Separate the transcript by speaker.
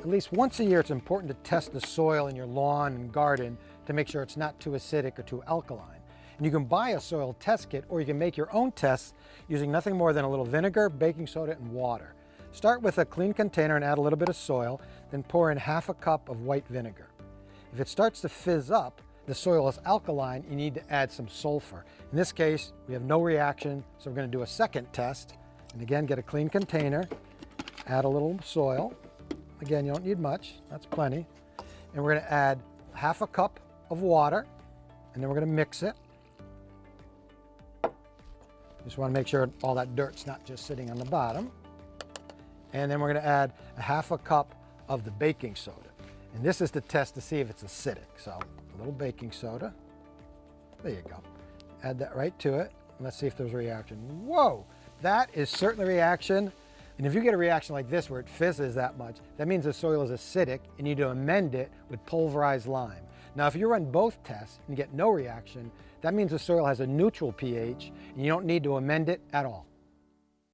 Speaker 1: At least once a year, it's important to test the soil in your lawn and garden to make sure it's not too acidic or too alkaline. And you can buy a soil test kit, or you can make your own tests using nothing more than a little vinegar, baking soda, and water. Start with a clean container and add a little bit of soil, then pour in half a cup of white vinegar. If it starts to fizz up, the soil is alkaline, you need to add some sulfur. In this case, we have no reaction, so we're going to do a second test. And again, get a clean container, add a little soil. Again, you don't need much, that's plenty. And we're going to add half a cup of water, and then we're going to mix it. Just want to make sure all that dirt's not just sitting on the bottom. And then we're going to add a half a cup of the baking soda. And this is to test to see if it's acidic. So a little baking soda. There you go. Add that right to it. And let's see if there's a reaction. Whoa, that is certainly a reaction. And if you get a reaction like this where it fizzes that much, that means the soil is acidic and you need to amend it with pulverized lime. Now, if you run both tests and get no reaction, that means the soil has a neutral pH and you don't need to amend it at all.